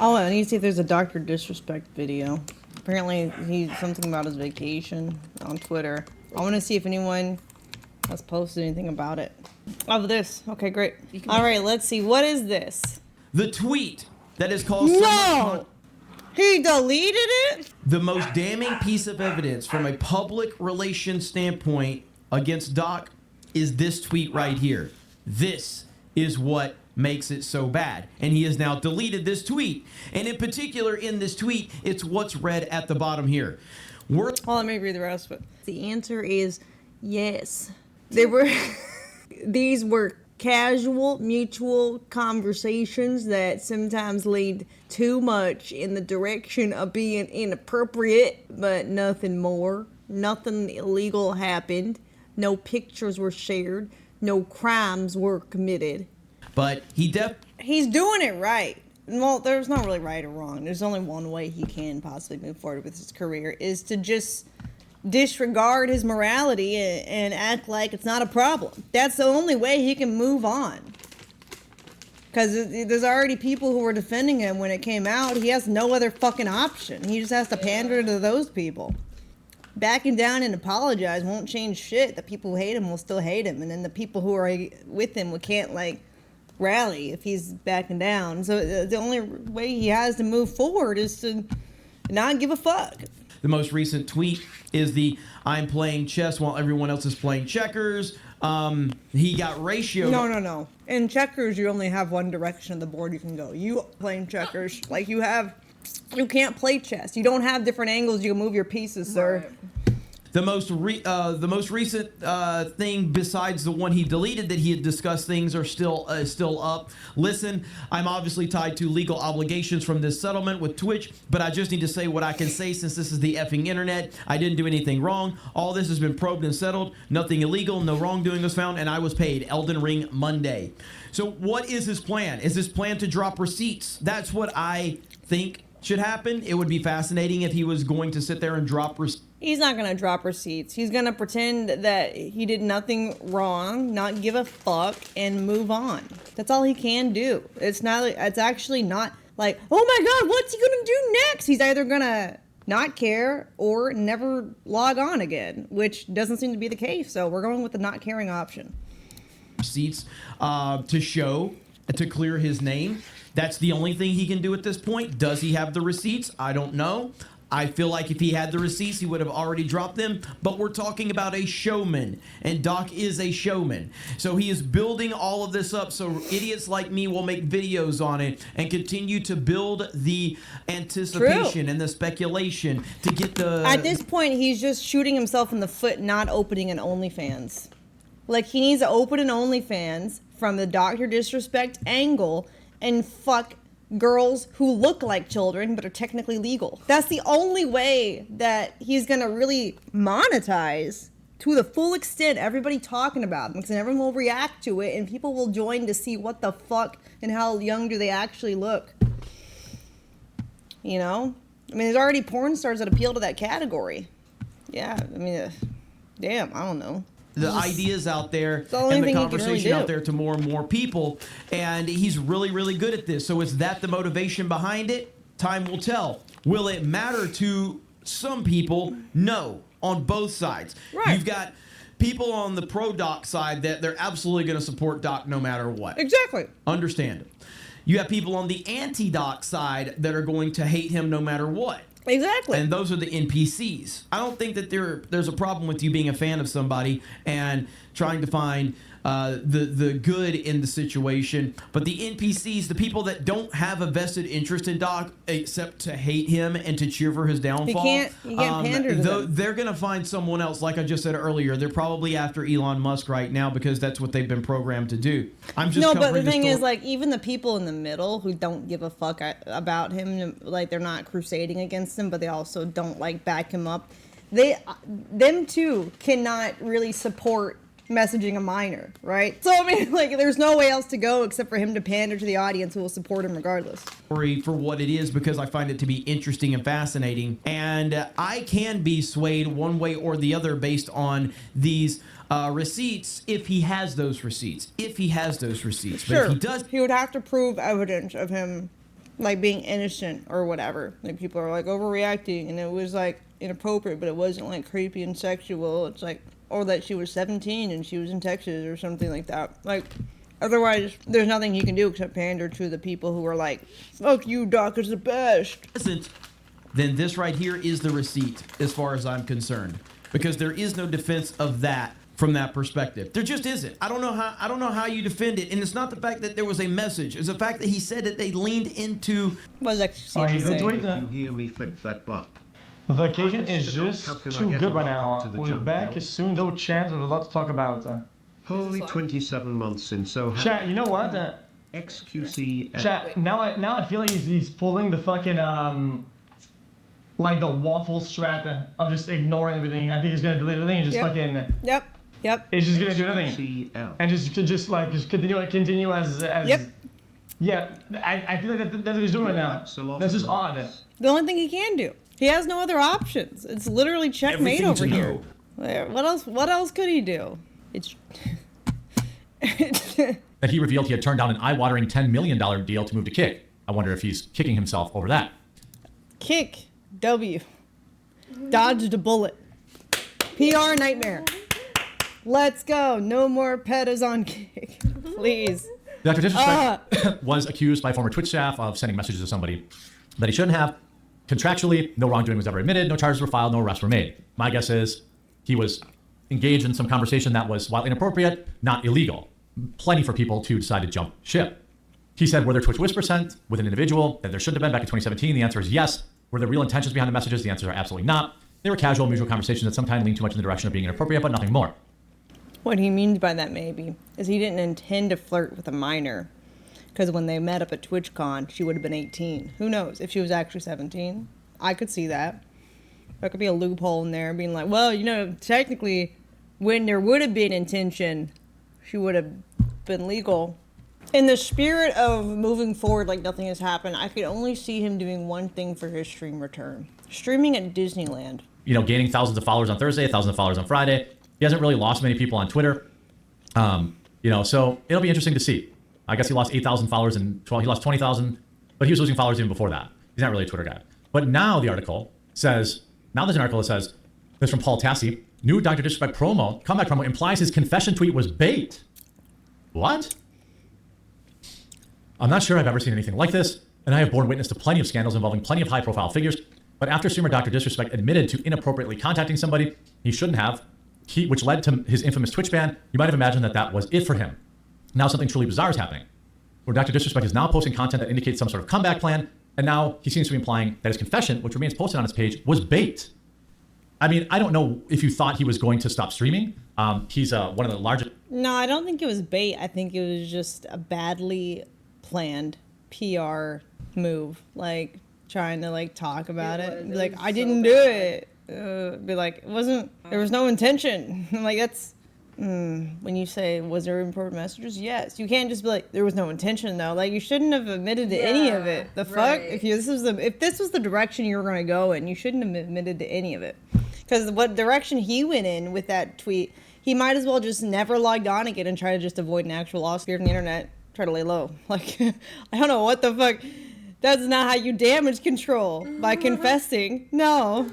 Oh, I need to see if there's a Dr. Disrespect video. Apparently, he's something about his vacation on Twitter. I want to see if anyone has posted anything about it. Oh, this. Okay, great. All right, let's see. What is this? The tweet that is called... No! He deleted it? The most damning piece of evidence from a public relations standpoint against Doc is this tweet right here. This is what makes it so bad. And he has now deleted this tweet. And in particular, in this tweet, it's what's read at the bottom here. Well, let me read the rest of it. The answer is yes. They were... These were casual, mutual conversations that sometimes lead too much in the direction of being inappropriate, but nothing more. Nothing illegal happened. No pictures were shared. No crimes were committed. But he's doing it right. Well, there's not really right or wrong. There's only one way he can possibly move forward with his career, is to just disregard his morality and act like it's not a problem. That's the only way he can move on. Because there's already people who were defending him when it came out. He has no other fucking option. He just has to pander to those people. Backing down and apologize won't change shit. The people who hate him will still hate him. And then the people who are with him can't, rally if he's backing down. So the only way he has to move forward is to not give a fuck. The most recent tweet is the "I'm playing chess while everyone else is playing checkers." He got ratio. No. In checkers, you only have one direction of the board you can go. You playing checkers, you can't play chess. You don't have different angles you can move your pieces, sir. Right. The most recent thing besides the one he deleted that he had discussed things are still up. Listen, I'm obviously tied to legal obligations from this settlement with Twitch, but I just need to say what I can say since this is the effing internet. I didn't do anything wrong. All this has been probed and settled. Nothing illegal. No wrongdoing was found, and I was paid. Elden Ring Monday. So what is his plan? Is his plan to drop receipts? That's what I think should happen. It would be fascinating if he was going to sit there and drop receipts. He's not going to drop receipts. He's going to pretend that he did nothing wrong, not give a fuck, and move on. That's all he can do. It's actually not like, oh my God, what's he going to do next? He's either going to not care or never log on again, which doesn't seem to be the case. So we're going with the not caring option. Receipts to clear his name. That's the only thing he can do at this point. Does he have the receipts? I don't know. I feel like if he had the receipts, he would have already dropped them. But we're talking about a showman, and Doc is a showman. So he is building all of this up so idiots like me will make videos on it and continue to build the anticipation and the speculation to get the... At this point, he's just shooting himself in the foot, not opening an OnlyFans. He needs to open an OnlyFans from the Dr. Disrespect angle and fuck girls who look like children but are technically legal. That's the only way that he's gonna really monetize to the full extent everybody talking about him, because everyone will react to it and people will join to see what the fuck and how young do they actually look. You know? There's already porn stars that appeal to that category. Yeah, damn, I don't know. The ideas out there and the conversation out there to more and more people. And he's really, really good at this. So is that the motivation behind it? Time will tell. Will it matter to some people? No, on both sides. Right. You've got people on the pro-Doc side that they're absolutely going to support Doc no matter what. Exactly. Understand it. You have people on the anti-Doc side that are going to hate him no matter what. Exactly. And those are the NPCs. I don't think that there's a problem with you being a fan of somebody and trying to find the good in the situation. But the NPCs, the people that don't have a vested interest in Doc except to hate him and to cheer for his downfall, you can't pander to them. They're going to find someone else. Like I just said earlier, they're probably after Elon Musk right now because that's what they've been programmed to do. But the thing is, even the people in the middle who don't give a fuck about him, they're not crusading against him, but they also don't back him up. Them too cannot really support messaging a minor, right? So there's no way else to go except for him to pander to the audience who will support him regardless. For what it is, because I find it to be interesting and fascinating, and I can be swayed one way or the other based on these receipts if he has those receipts. But Sure. if he does, he would have to prove evidence of him like being innocent or whatever. Like people are like overreacting, and it was like inappropriate, but it wasn't like creepy and sexual. It's like, or that she was 17 and she was in Texas or something like that. Like, otherwise, there's nothing he can do except pander to the people who are like, "Fuck you, Doc is the best." Then this right here is the receipt, as far as I'm concerned, because there is no defense of that from that perspective. There just isn't. I don't know how you defend it, and it's not the fact that there was a message. It's the fact that he said that they leaned into. What was actually You saying? hear me flip that butt? The vacation is just too good right now. We're back soon, no chance, there's a lot to talk about. Holy 27 months in Soho. Chat, you know what? XQC. Chat, now I feel like he's pulling the fucking, like the waffle strat of just ignoring everything. I think he's gonna delete everything and just fucking... Yep. It's just gonna do nothing. CL. And just continue as Yep. Yeah, I feel like that's what he's doing right now. That's just odd. The only thing he can do. He has no other options. It's literally checkmate over here. What else could he do? It's That he revealed he had turned down an eye-watering $10 million deal to move to Kick. I wonder if he's kicking himself over that. Kick W. Dodged a bullet. PR nightmare. Let's go. No more pedos on Kick. Please. Dr. Disrespect was accused by former Twitch staff of sending messages to somebody that he shouldn't have. Contractually, no wrongdoing was ever admitted, no charges were filed, no arrests were made. My guess is he was engaged in some conversation that was, while inappropriate, not illegal. Plenty for people to decide to jump ship. He said, were there Twitch whispers sent with an individual that there shouldn't have been back in 2017? The answer is yes. Were there real intentions behind the messages? The answers are absolutely not. They were casual, mutual conversations that sometimes leaned too much in the direction of being inappropriate, but nothing more. What he means by that, maybe, is he didn't intend to flirt with a minor. Because when they met up at TwitchCon, she would have been 18. Who knows? If she was actually 17, I could see that. There could be a loophole in there, being like, well, you know, technically, when there would have been intention, she would have been legal. In the spirit of moving forward like nothing has happened, I could only see him doing one thing for his stream return. Streaming at Disneyland. You know, gaining thousands of followers on Thursday, thousands of followers on Friday. He hasn't really lost many people on Twitter. You know, so it'll be interesting to see. I guess he lost 8,000 followers and he lost 20,000, but he was losing followers even before that. He's not really a Twitter guy. But now the article says, now there's an article that says, this from Paul Tassi, new Dr. Disrespect promo, comeback promo implies his confession tweet was bait. What? I'm not sure I've ever seen anything like this, and I have borne witness to plenty of scandals involving plenty of high-profile figures, but after streamer Dr. Disrespect admitted to inappropriately contacting somebody he shouldn't have, which led to his infamous Twitch ban, you might have imagined that that was it for him. Now something truly bizarre is happening, where Dr. Disrespect is now posting content that indicates some sort of comeback plan, and now he seems to be implying that his confession, which remains posted on his page, was bait. I mean, I don't know if you thought he was going to stop streaming. He's one of the largest... No, I don't think it was bait. I think it was just a badly planned PR move. Like, trying to, like, talk about it. Be like, I didn't do it. Be like, it wasn't... There was no intention. Like, that's... when you say, was there important messages? Yes. You can't just be like, there was no intention, though. Like, you shouldn't have admitted to any of it. The fuck? Right. If this was the direction you were going to go in, you shouldn't have admitted to any of it. Because what direction he went in with that tweet, he might as well just never logged on again and try to just avoid an actual lawsuit from the internet. Try to lay low. Like, I don't know what the fuck. That's not how you damage control. By confessing. No.